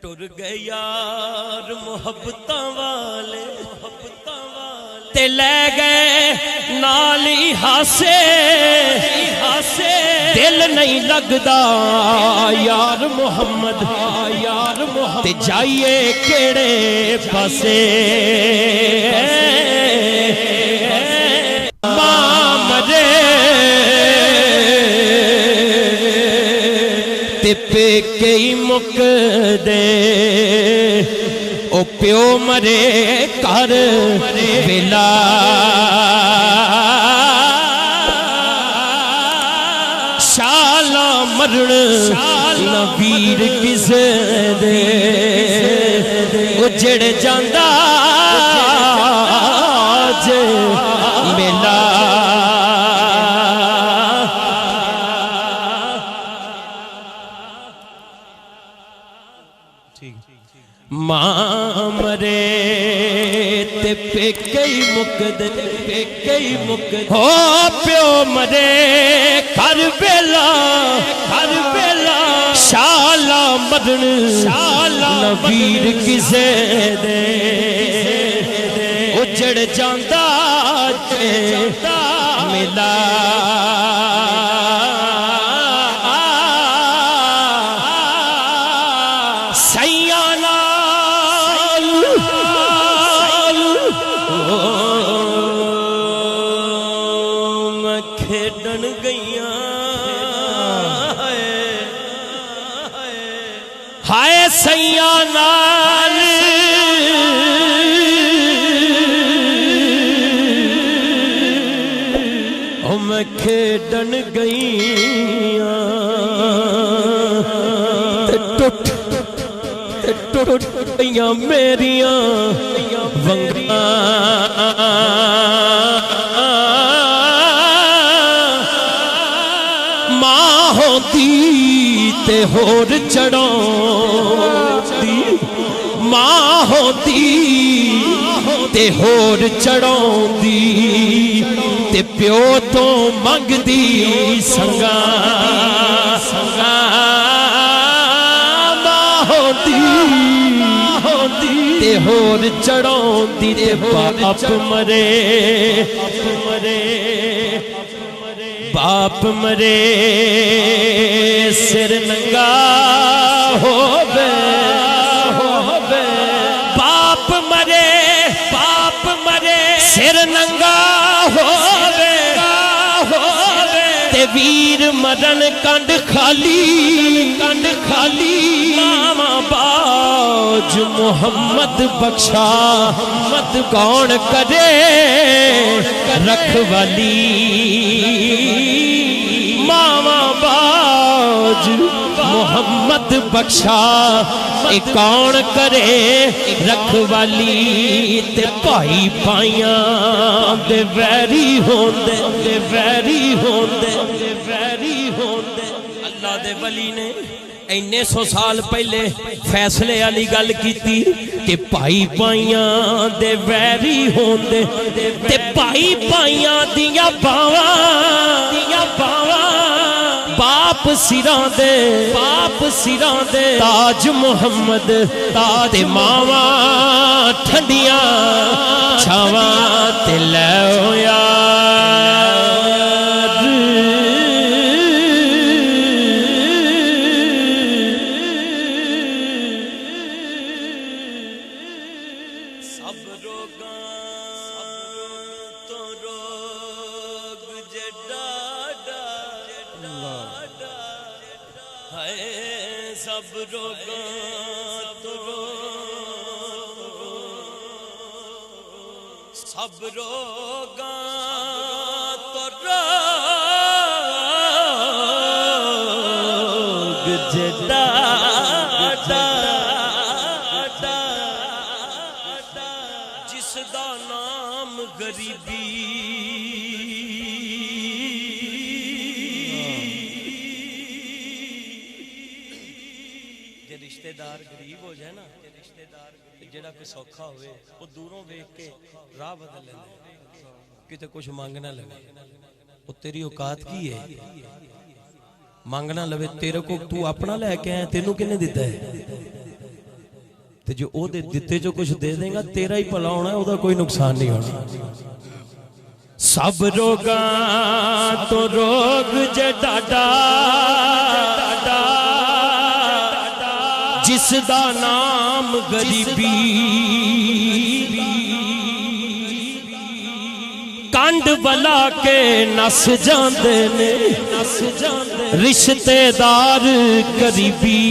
ٹر گئے یار محبتاں والے تے لے گئے نالی ہاسے دل نہیں لگدا یار محمد تے جائیے کیڑے پاسے ماں مرے تے پیکے ہی مک دے او پیو مرے کر ویلا شالا مرن نہ ویر کسے دے اجڑ جاندہ جے میلا ماں مرے تے پیکے ہی مکد ہو پیو مرے کربلا شالا مرن نبیر کسے دے اجڑ جاندہ جے ملا کھیڈن گئیاں ہائے سیاں نال او میں کھیڈن گئیاں تے ٹوٹ گئیاں میریاں ونگاں ہوندی تے ہور چڑھاؤندی ماں ہوندی تے ہور چڑھاؤندی تے پیو تو منگ دی سنگا ماں ہوندی تے ہور چڑھاؤندی تے باپ مرے باپ مرے سر ننگا ہووے باپ مرے سر ننگا ہووے تے ویر مرن کنڈ خالی ماما باج محمد بخشا کون کرے رکھوالی ماما باج محمد بخشا کون کرے رکھوالی تے بھائی پائیاں دے ویری ہوندے اللہ دے ولی نے اینے سو سال پہلے فیصلے والی گل کیتی کہ بھائی پائیاں دے ویری ہوندے تے بھائی پائیاں دیاں باواں باپ سراں دے تاج محمد تے ماواں ٹھنڈیاں چھاواں تے لے یار سب روگاں تو روگ جڈاڈا ہائے سب روگاں تو سب روگاں تو روگ جڈاڈا جس دا نام غریبی جے رشتہ دار غریب ہو جائے نا جڑا کوئی سوکھا ہوئے وہ دوروں دیکھ کے راہ بدل لیندے کتے کچھ مانگنا لگے وہ تیری اوقات کی ہے مانگنا لوے تیرے کو تو اپنا لے کے آئے تینوں کنے دیتا ہے تے جو او دے دتے جو کچھ دے دیں گا تیرا ہی بھلا ہونا ہے، او دا کوئی نقصان نہیں ہونا۔ سب روگاں تو روگ جے ڈاڈا جس دا نام غریبی، کانڈ بلا کے نس جاندے نے رشتے دار قریبی،